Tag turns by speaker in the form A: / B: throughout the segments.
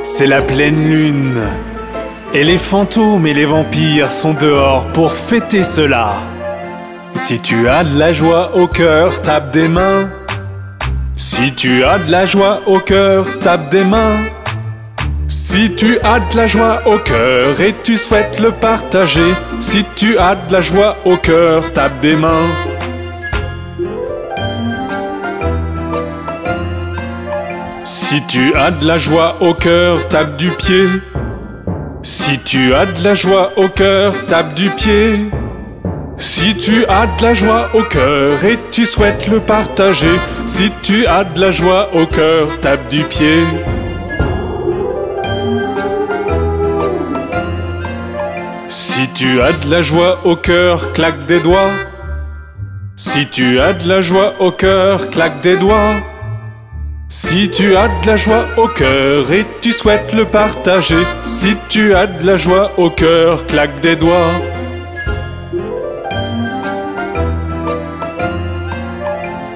A: C'est la pleine lune. Et les fantômes et les vampires sont dehors pour fêter cela. Si tu as de la joie au cœur, tape des mains. Si tu as de la joie au cœur, tape des mains. Si tu as de la joie au cœur et tu souhaites le partager, si tu as de la joie au cœur, tape des mains. Si tu as de la joie au cœur, tape du pied. Si tu as de la joie au cœur, tape du pied. Si tu as de la joie au cœur et tu souhaites le partager, si tu as de la joie au cœur, tape du pied. Si tu as de la joie au cœur, claque des doigts. Si tu as de la joie au cœur, claque des doigts. Si tu as de la joie au cœur et tu souhaites le partager, si tu as de la joie au cœur, claque des doigts.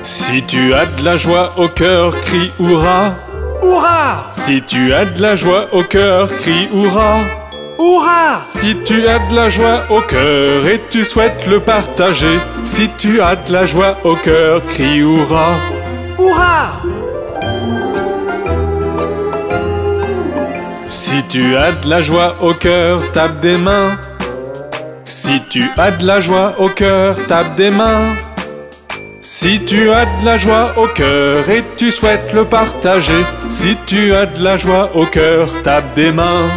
A: Si tu as de la joie au cœur, crie hurrah.
B: Hurrah!
A: Si tu as de la joie au cœur, crie hurrah.
B: Hurrah!
A: Si tu as de la joie au cœur et tu souhaites le partager, si tu as de la joie au cœur, crie hurrah.
B: Hurrah!
A: Si tu as de la joie au cœur, tape des mains. Si tu as de la joie au cœur, tape des mains. Si tu as de la joie au cœur et tu souhaites le partager, si tu as de la joie au cœur, tape des mains.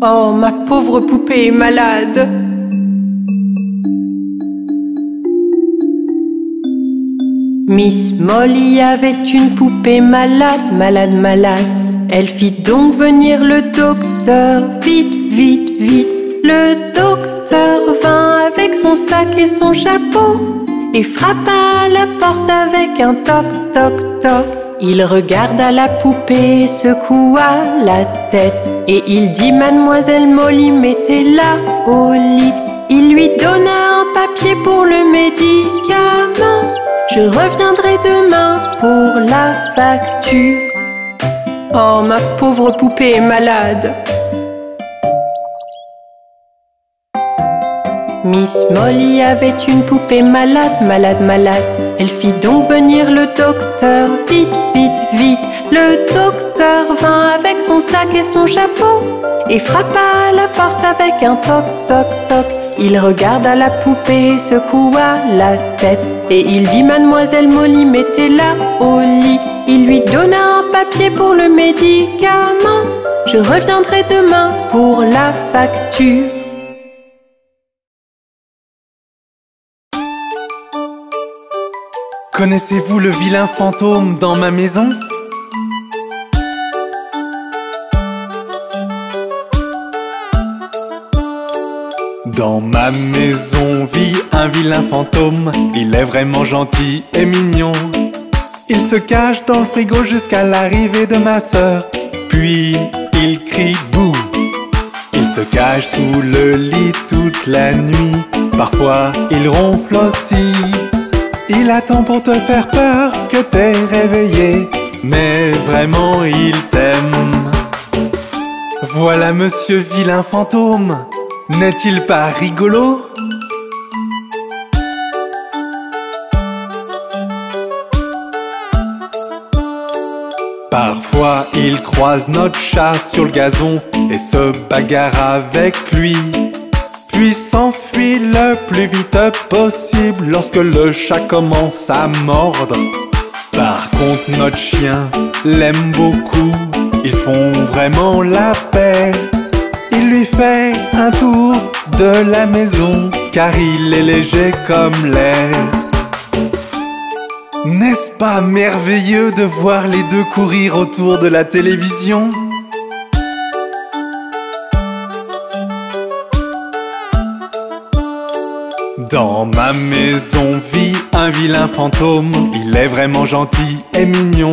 C: Oh, ma pauvre poupée est malade. Miss Molly avait une poupée malade, malade, malade. Elle fit donc venir le docteur, vite, vite, vite. Le docteur vint avec son sac et son chapeau et frappa à la porte avec un toc, toc, toc. Il regarda la poupée, secoua la tête et il dit: Mademoiselle Molly, mettez-la au lit. Il lui donna un papier pour le médicament. Je reviendrai demain pour la facture. Oh, ma pauvre poupée est malade. Miss Molly avait une poupée malade, malade, malade. Elle fit donc venir le docteur, vite, vite, vite. Le docteur vint avec son sac et son chapeau et frappa à la porte avec un toc, toc, toc. Il regarda la poupée, secoua la tête et il dit: Mademoiselle Molly, mettez-la au lit. Il lui donna un papier pour le médicament. Je reviendrai demain pour la facture.
B: Connaissez-vous le vilain fantôme dans ma maison?
A: Dans ma maison vit un vilain fantôme. Il est vraiment gentil et mignon.
B: Il se cache dans le frigo jusqu'à l'arrivée de ma sœur.
A: Puis il crie bouh. Il se cache sous le lit toute la nuit. Parfois il ronfle aussi.
B: Il attend pour te faire peur que t'es réveillé,
A: mais vraiment il t'aime.
B: Voilà monsieur vilain fantôme, n'est-il pas rigolo?
A: Parfois il croise notre chat sur le gazon et se bagarre avec lui.
B: Puis s'enfuit le plus vite possible lorsque le chat commence à mordre.
A: Par contre notre chien l'aime beaucoup.
B: Ils font vraiment la paix. Il lui fait un tour de la maison
A: car il est léger comme l'air.
B: N'est-ce pas merveilleux de voir les deux courir autour de la télévision?
A: Dans ma maison vit un vilain fantôme. Il est vraiment gentil et mignon.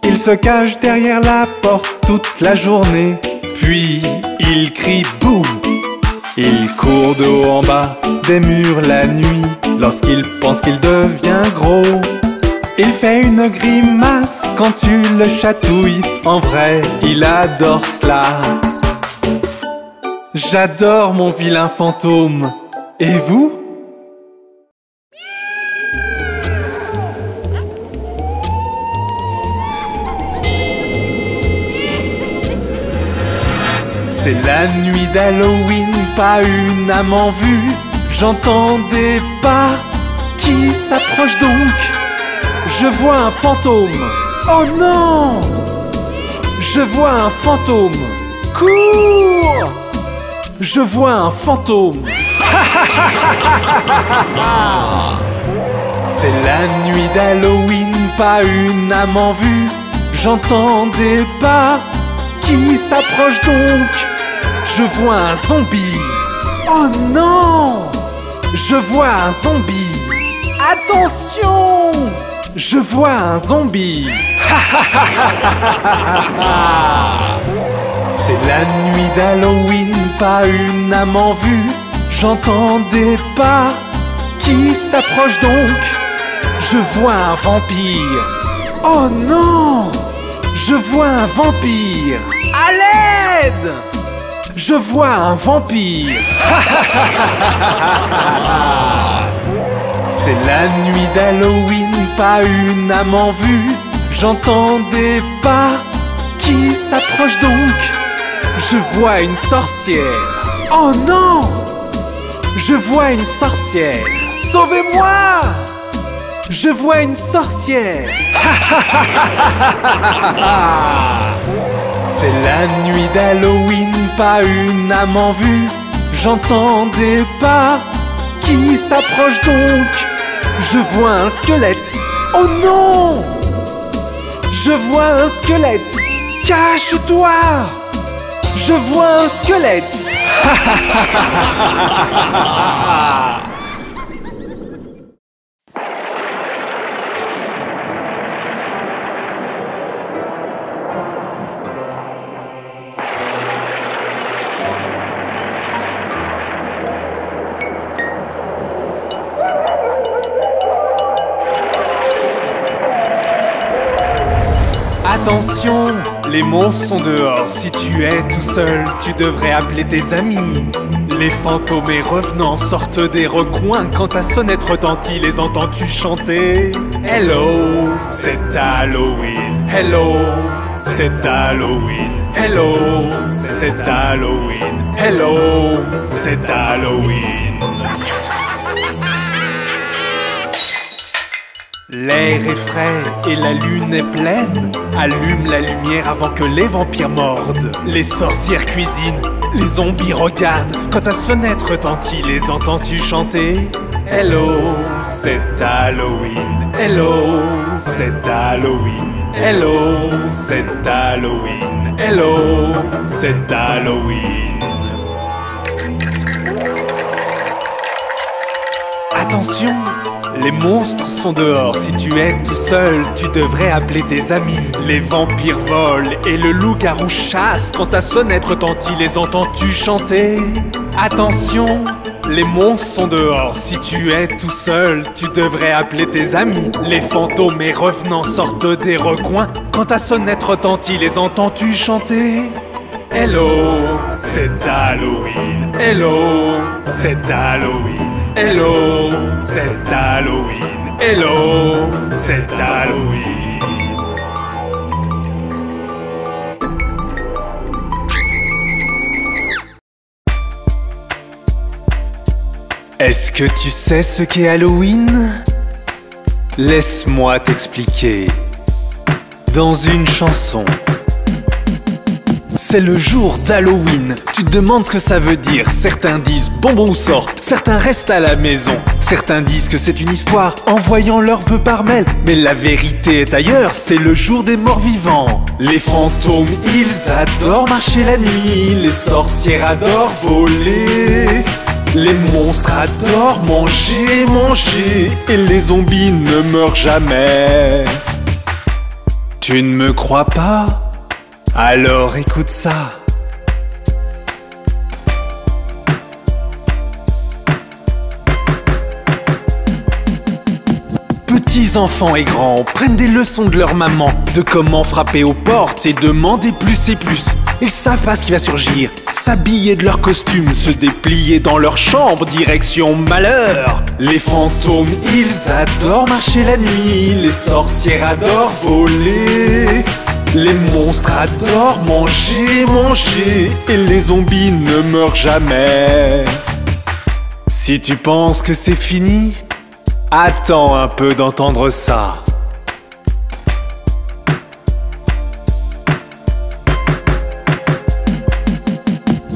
B: Il se cache derrière la porte toute la journée.
A: Puis il crie boum. Il court de haut en bas des murs la nuit.
B: lorsqu'il pense qu'il devient gros. Il fait une grimace quand tu le chatouilles. En vrai, il adore cela. J'adore mon vilain fantôme. Et vous ? C'est la nuit d'Halloween, pas une âme en vue. J'entends des pas qui s'approchent donc. Je vois un fantôme. Oh non! Je vois un fantôme. Cours! Je vois un fantôme. C'est la nuit d'Halloween, pas une âme en vue. J'entends des pas qui s'approchent donc. Je vois un zombie. Oh non! Je vois un zombie. Attention! Je vois un zombie. C'est la nuit d'Halloween, pas une âme en vue. J'entends des pas qui s'approchent donc. Je vois un vampire. Oh non! Je vois un vampire. À l'aide! Je vois un vampire. C'est la nuit d'Halloween, pas une âme en vue. J'entends des pas qui s'approchent donc. Je vois une sorcière. Oh non! Je vois une sorcière. Sauvez-moi! Je vois une sorcière. C'est la nuit d'Halloween, pas une âme en vue. J'entends des pas qui s'approchent donc. Je vois un squelette. Oh non! Je vois un squelette. Cache-toi! Je vois un squelette. Attention, les monstres sont dehors. Si tu es tout seul, tu devrais appeler tes amis. Les fantômes et revenants sortent des recoins. Quand ta sonnette retentit, les entends-tu chanter? Hello, c'est Halloween. Hello, c'est Halloween. Hello, c'est Halloween. Hello, c'est Halloween. L'air est frais et la lune est pleine. Allume la lumière avant que les vampires mordent. Les sorcières cuisinent, les zombies regardent. Quand ta sonnette retentit, les entends-tu chanter? Hello, c'est Halloween. Hello, c'est Halloween. Hello, c'est Halloween. Hello, c'est Halloween. Attention! Les monstres sont dehors, si tu es tout seul, tu devrais appeler tes amis. Les vampires volent et le loup-garou chasse. Quand ta sonnette retentit, les entends-tu chanter? Attention, les monstres sont dehors, si tu es tout seul, tu devrais appeler tes amis. Les fantômes et revenants sortent des recoins. Quand ta sonnette retentit, les entends-tu chanter? Hello, c'est Halloween. Hello, c'est Halloween. Hello, c'est Halloween. Hello, c'est Halloween. Est-ce que tu sais ce qu'est Halloween? Laisse-moi t'expliquer. Dans une chanson. C'est le jour d'Halloween, tu te demandes ce que ça veut dire. Certains disent bonbon ou sort, certains restent à la maison. Certains disent que c'est une histoire, envoyant leurs vœux par mail. Mais la vérité est ailleurs, c'est le jour des morts vivants. Les fantômes, ils adorent marcher la nuit. Les sorcières adorent voler. Les monstres adorent manger, manger. Et les zombies ne meurent jamais. Tu ne me crois pas? Alors écoute ça. petits enfants et grands prennent des leçons de leur maman, de comment frapper aux portes et demander plus et plus. Ils savent pas ce qui va surgir, s'habiller de leur costume, se déplier dans leur chambre, direction malheur. Les fantômes, ils adorent marcher la nuit, les sorcières adorent voler. Les monstres adorent manger, manger, et les zombies ne meurent jamais. Si tu penses que c'est fini, attends un peu d'entendre ça.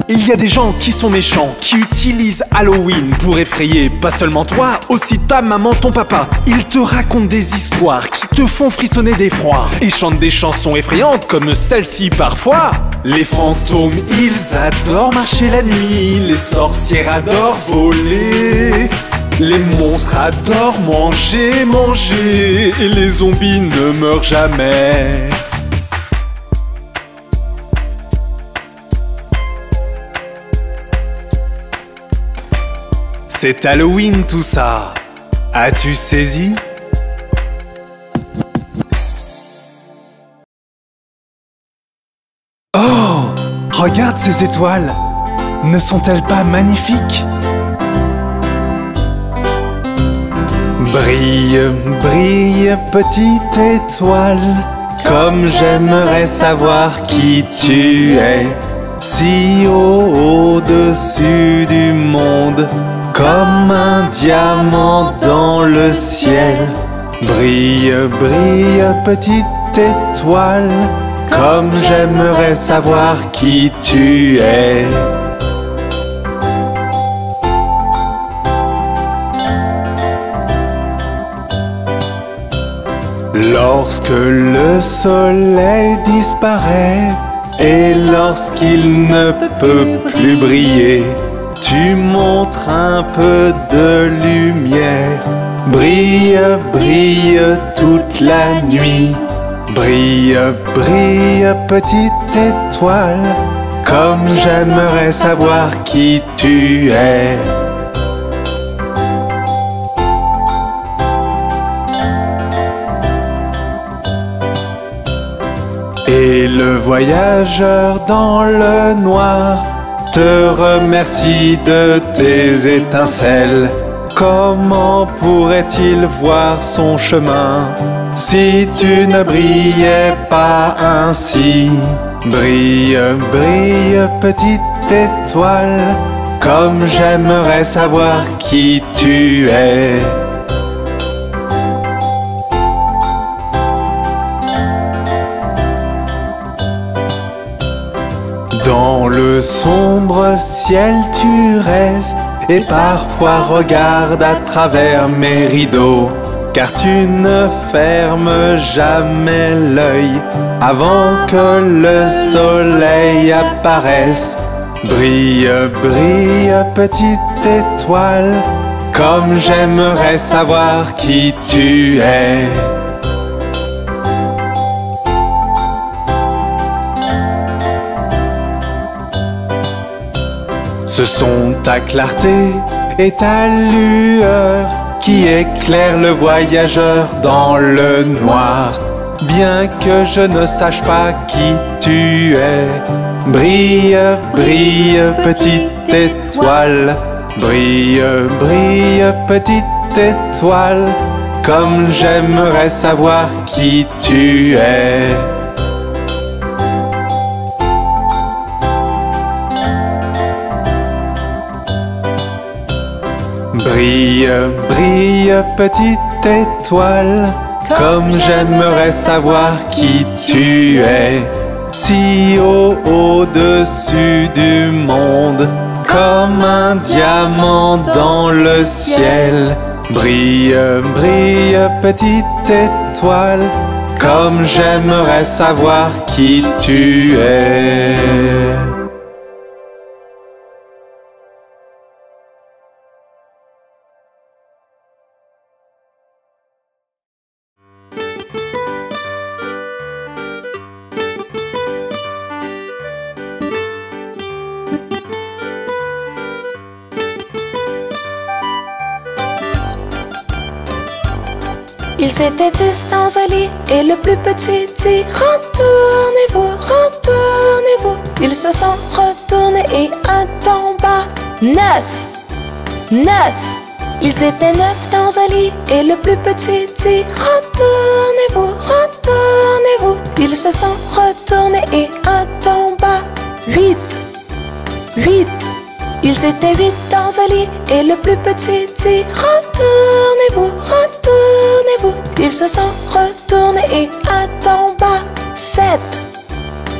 B: Il y a des gens qui sont méchants, qui utilisent Halloween pour effrayer pas seulement toi, aussi ta maman, ton papa. Ils te racontent des histoires qui te font frissonner d'effroi et chantent des chansons effrayantes comme celle-ci parfois. Les fantômes, ils adorent marcher la nuit, les sorcières adorent voler. Les monstres adorent manger, manger, et les zombies ne meurent jamais. C'est Halloween tout ça, as-tu saisi? Oh, regarde ces étoiles, ne sont-elles pas magnifiques? Brille, brille, petite étoile, comme j'aimerais savoir qui tu es. Si haut au-dessus du monde, comme un diamant dans le ciel. Brille, brille, petite étoile, comme j'aimerais savoir qui tu es. Lorsque le soleil disparaît et lorsqu'il ne peut plus briller, tu montres un peu de lumière. Brille, brille toute la nuit. Brille, brille, petite étoile, comme j'aimerais savoir qui tu es. Et le voyageur dans le noir te remercie de tes étincelles. Comment pourrait-il voir son chemin si tu ne brillais pas ainsi? Brille, brille, petite étoile, comme j'aimerais savoir qui tu es. Dans le sombre ciel tu restes et parfois regarde à travers mes rideaux, car tu ne fermes jamais l'œil avant que le soleil apparaisse. Brille, brille, petite étoile, comme j'aimerais savoir qui tu es. Ce sont ta clarté et ta lueur qui éclairent le voyageur dans le noir. Bien que je ne sache pas qui tu es, brille, brille, petite étoile. Brille, brille, petite étoile, comme j'aimerais savoir qui tu es. Brille, brille, petite étoile, comme j'aimerais savoir qui tu es. Si haut au-dessus du monde, comme un diamant dans le ciel. Brille, brille, petite étoile, comme j'aimerais savoir qui tu es.
D: Ils étaient 10 dans un lit et le plus petit dit retournez-vous, retournez-vous. Ils se sont retournés et un tomba. 9, 9. Ils étaient 9 dans un lit et le plus petit dit retournez-vous, retournez-vous. Ils se sont retournés et un tomba. 8, 8. Ils étaient 8 dans un lit et le plus petit dit retournez-vous, retournez-vous. Ils se sont retournés et un tomba. 7,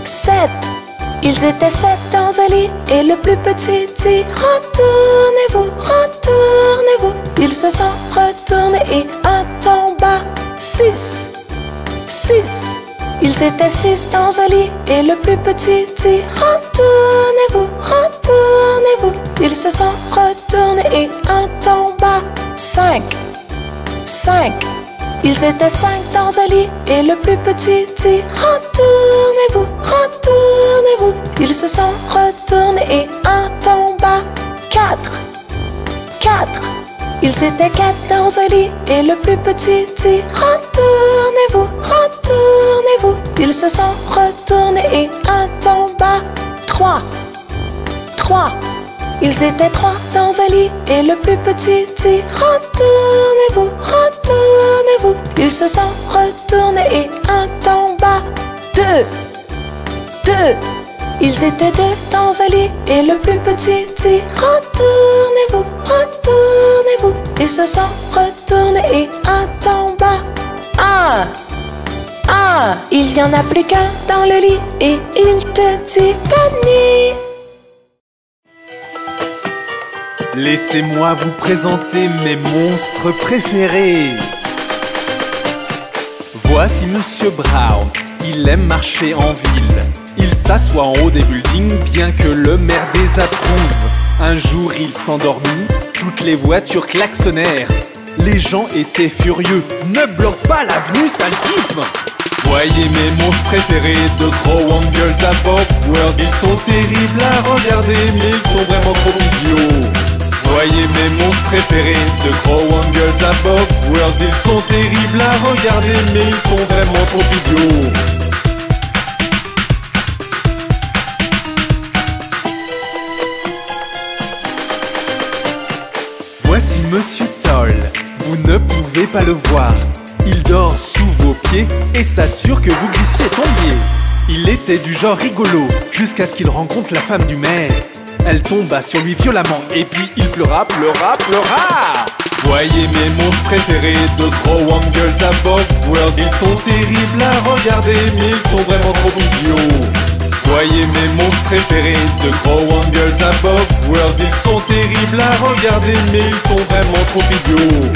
D: 7. Ils étaient 7 dans un lit et le plus petit dit retournez-vous, retournez-vous. Ils se sont retournés et un tomba. 6, 6. Ils étaient 6 dans un lit et le plus petit dit retournez-vous, retournez-vous. Ils se sont retournés et un tomba. 5, 5. Ils étaient 5 dans un lit et le plus petit dit retournez-vous, retournez-vous. Ils se sont retournés et un tomba. 4, 4. Ils étaient 4 dans un lit et le plus petit dit retournez-vous, retournez-vous. Ils se sont retournés et un tomba. 3, 3. Ils étaient 3 dans un lit et le plus petit dit retournez-vous, retournez-vous. Ils se sont retournés et un tomba. 2, 2. Ils étaient 2 dans un lit et le plus petit dit retournez-vous, retournez-vous. Ils se sont retournés et un tomba. 1, 1. Il n'y en a plus qu'un dans le lit et il te dit bonne nuit.
B: Laissez-moi vous présenter mes monstres préférés. Voici Monsieur Brown, il aime marcher en ville. Il s'assoit en haut des buildings, bien que le maire désapprouve. Un jour il s'endormit, toutes les voitures klaxonnèrent. Les gens étaient furieux, ne bloque pas l'avenue, sale type. Voyez mes monstres préférés, de gros Wangles à Bob World. Ils sont terribles à regarder, mais ils sont vraiment trop idiots. Voyez mes monstres préférés, de gros Wangles à Bob World. Ils sont terribles à regarder, mais ils sont vraiment trop idiots. Voici Monsieur Toll, vous ne pouvez pas le voir. Il dort sous vos pieds et s'assure que vous glissiez et tombiez. Il était du genre rigolo, jusqu'à ce qu'il rencontre la femme du maire. Elle tomba sur lui violemment et puis il pleura, pleura, pleura. Voyez mes monstres préférés, de gros Wangles à Bob World. Ils sont terribles à regarder, mais ils sont vraiment trop idiots. Voyez mes monstres préférés, de gros Wangles à Bob World. Ils sont terribles à regarder, mais ils sont vraiment trop idiots.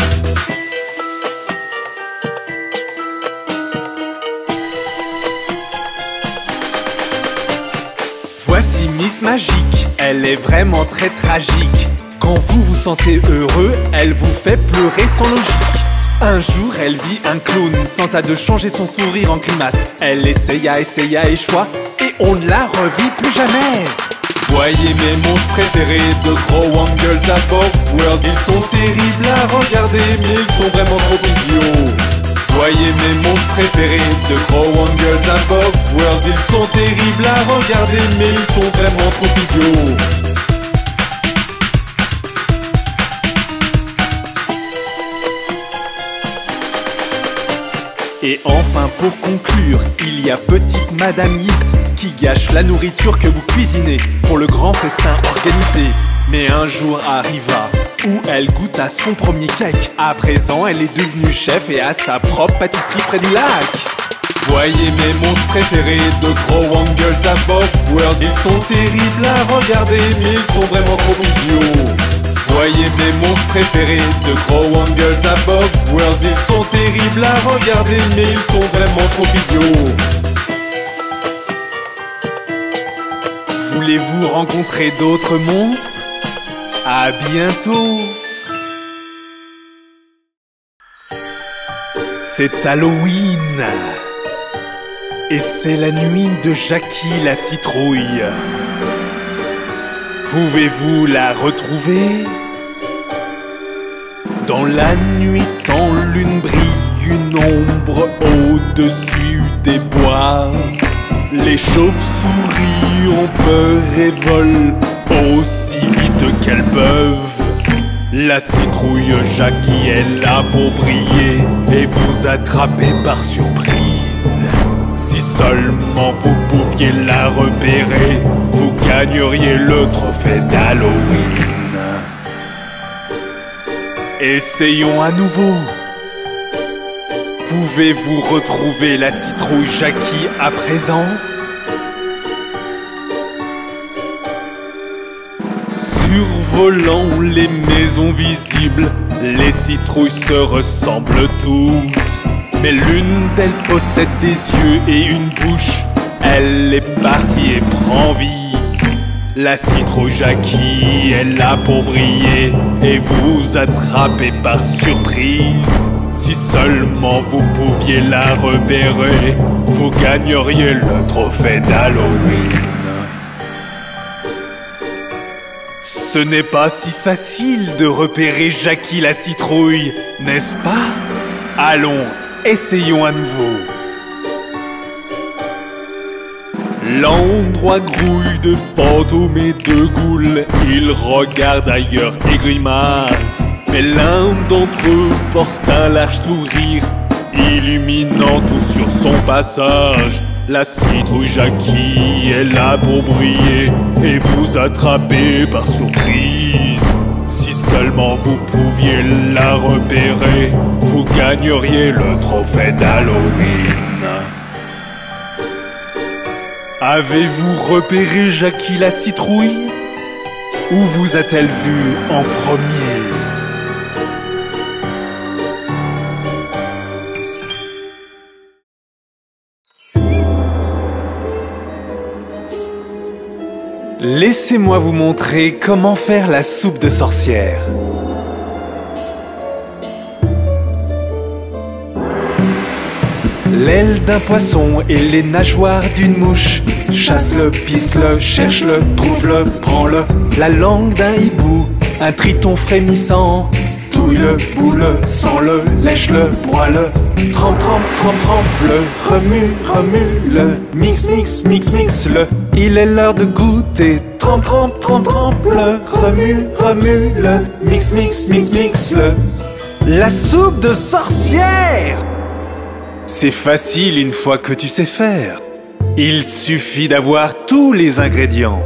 B: Voici Miss Magique, elle est vraiment très tragique. Quand vous vous sentez heureux, elle vous fait pleurer sans logique. Un jour, elle vit un clown, tenta de changer son sourire en grimace. Elle essaya, échoua, et on ne la revit plus jamais. Voyez mes monstres préférés, de gros Wangles à Bob World. Ils sont terribles à regarder, mais ils sont vraiment trop idiots. Voyez mes monstres préférés, de gros Wangles à Bob World. Ils sont terribles à regarder, mais ils sont vraiment trop idiots. Et enfin pour conclure, il y a petite Madame Yeast qui gâche la nourriture que vous cuisinez pour le grand festin organisé. Mais un jour arriva où elle goûta son premier cake. À présent elle est devenue chef et a sa propre pâtisserie près du lac. Voyez mes monstres préférés, de gros Wangles à Bob World. Ils sont terribles à regarder, mais ils sont vraiment trop idiots. Voyez mes monstres préférés, de gros Wangles à Bob World. Ils sont terribles à regarder, mais ils sont vraiment trop idiots. Voulez-vous rencontrer d'autres monstres? À bientôt! C'est Halloween! Et c'est la nuit de Jackie la citrouille. Pouvez-vous la retrouver? Dans la nuit sans lune brille ombre au-dessus des bois. Les chauves-souris ont peur et volent aussi vite qu'elles peuvent. La citrouille Jackie est là pour briller et vous attraper par surprise. Si seulement vous pouviez la repérer, vous gagneriez le trophée d'Halloween. Essayons à nouveau. Pouvez-vous retrouver la citrouille Jackie à présent? Survolant les maisons visibles, les citrouilles se ressemblent toutes. Mais l'une d'elles possède des yeux et une bouche. Elle est partie et prend vie. La citrouille Jackie est là pour briller et vous attraper par surprise. Si seulement vous pouviez la repérer, vous gagneriez le trophée d'Halloween. Ce n'est pas si facile de repérer Jackie la citrouille, n'est-ce pas? Allons, essayons à nouveau. L'endroit grouille de fantômes et de ghouls. Ils regardent ailleurs et grimacent. Mais l'un d'entre eux porte un large sourire, illuminant tout sur son passage. La citrouille Jackie est là pour briller et vous attraper par surprise. Si seulement vous pouviez la repérer, vous gagneriez le trophée d'Halloween. Avez-vous repéré Jackie la citrouille? Où vous a-t-elle vu en premier? Laissez-moi vous montrer comment faire la soupe de sorcière. L'aile d'un poisson et les nageoires d'une mouche. Chasse-le, pisse-le, cherche-le, trouve-le, prends-le. La langue d'un hibou, un triton frémissant. Touille-le, boule-le, sens-le, lèche-le, broie-le. Trempe, trempe, trempe, trempe-le, remue, remue-le. Mix, mix, mix, mix-le. Il est l'heure de goûter. Trempe, trempe, trempe, trempe-le. Remue, remue-le. Mix, mix, mix, mix-le. La soupe de sorcière! C'est facile une fois que tu sais faire. Il suffit d'avoir tous les ingrédients.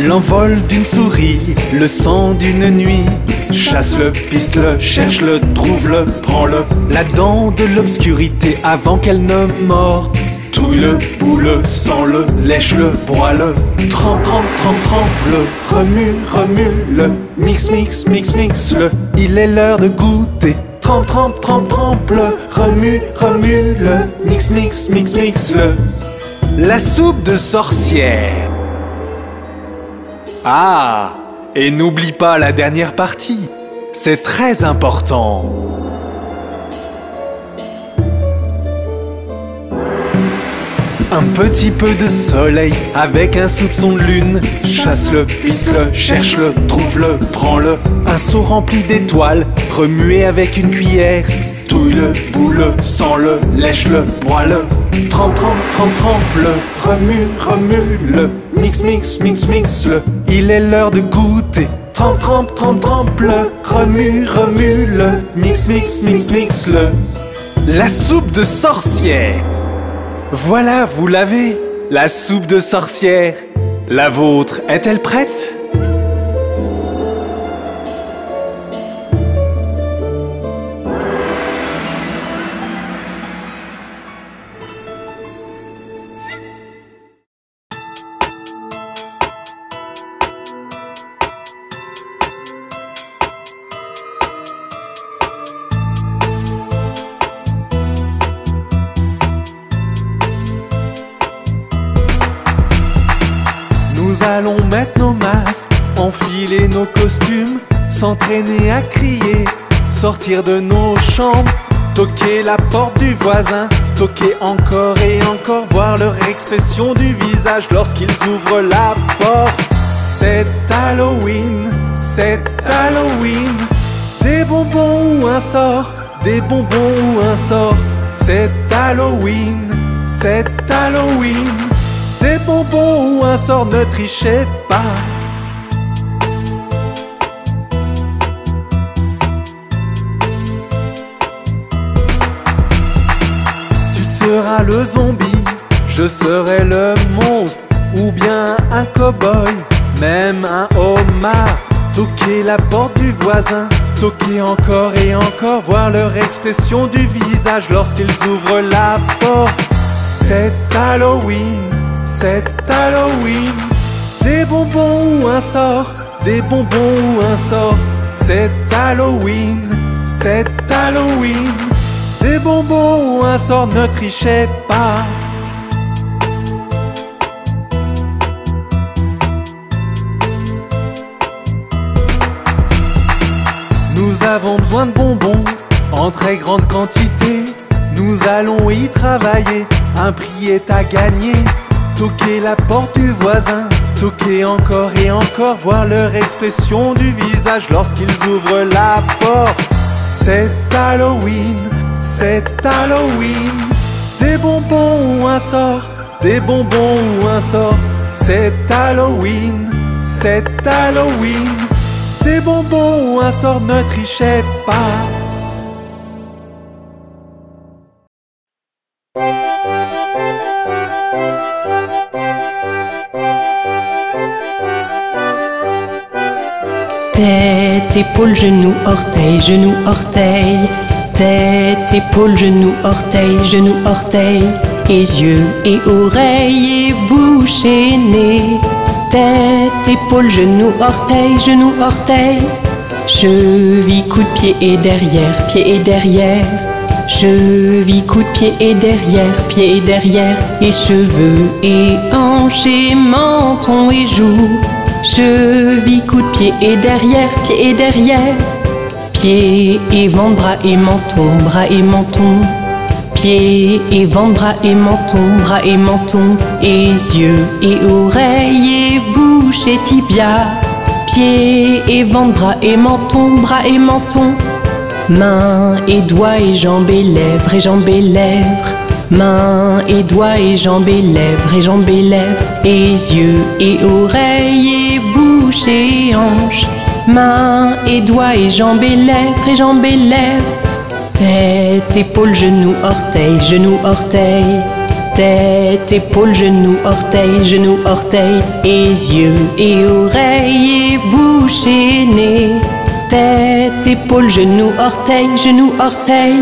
B: L'envol d'une souris, le sang d'une nuit. Chasse-le, pisse-le, cherche-le, trouve-le, prends-le. La dent de l'obscurité avant qu'elle ne mord. Touille-le, boule-le, sens-le, lèche-le, broie-le. Trempe, trempe, trempe, trempe-le, remue, remue-le. Mix, mix, mix, mix-le. Il est l'heure de goûter. Trempe, trempe, trempe, trempe-le, remue, remue-le. Mix, mix, mix, mix-le. La soupe de sorcière. Ah, et n'oublie pas la dernière partie. C'est très important. Un petit peu de soleil avec un soupçon de lune. Chasse-le, pisse-le, cherche-le, trouve-le, prends-le. Un seau rempli d'étoiles, remué avec une cuillère. Touille-le, boule-le, sens-le, lèche-le, broie-le. Trempe, trempe, trempe, trempe-le, remue, remue-le. Mix, mix, mix, mix-le. Il est l'heure de goûter. Trempe, trempe, trempe, trempe-le, remue, remue-le. Mix, mix, mix, mix-le. La soupe de sorcière. Voilà, vous l'avez, la soupe de sorcière. La vôtre est-elle prête? Nous allons mettre nos masques, enfiler nos costumes, s'entraîner à crier, sortir de nos chambres, toquer la porte du voisin, toquer encore et encore, voir leur expression du visage lorsqu'ils ouvrent la porte. C'est Halloween, c'est Halloween. Des bonbons ou un sort, des bonbons ou un sort, c'est Halloween, c'est Halloween. Des bonbons ou un sort, ne trichez pas. Tu seras le zombie, je serai le monstre, ou bien un cow-boy, même un homard. Toquer la porte du voisin, toquer encore et encore, voir leur expression du visage lorsqu'ils ouvrent la porte. C'est Halloween, c'est Halloween. Des bonbons ou un sort, des bonbons ou un sort, c'est Halloween, c'est Halloween. Des bonbons ou un sort, ne trichez pas. Nous avons besoin de bonbons en très grande quantité. Nous allons y travailler, un prix est à gagner. Toquer la porte du voisin, toquer encore et encore, voir leur expression du visage lorsqu'ils ouvrent la porte. C'est Halloween, c'est Halloween. Des bonbons ou un sort, des bonbons ou un sort, c'est Halloween, c'est Halloween. Des bonbons ou un sort, ne trichez pas.
C: Tête, épaule, genou, orteil, genou, orteil. Tête, épaule, genou, orteil, genou, orteil. Et yeux et oreilles et bouche et nez. Tête, épaule, genou, orteil, genou, orteil. Cheville, coup de pied et derrière, pied et derrière. Cheville, coup de pied et derrière, pied et derrière. Et cheveux et hanches et menton et joues. Cheville, coup de pied et derrière, pied et derrière. Pieds et ventre, bras et menton, bras et menton. Pieds et ventre, bras et menton, bras et menton. Et yeux et oreilles et bouche et tibia. Pieds et ventre, bras et menton, bras et menton. Mains et doigts et jambes et lèvres et jambes et lèvres. Mains et doigts et jambes et lèvres et jambes et lèvres. Et yeux et oreilles et bouche et hanches. Mains et doigts et jambes et lèvres et jambes et lèvres. Tête, épaule, genou, orteil, genou, orteil. Tête, épaule, genou, orteil, genou, orteil. Et yeux et oreilles et bouche et nez. Tête, épaule, genou, orteil, genou, orteil.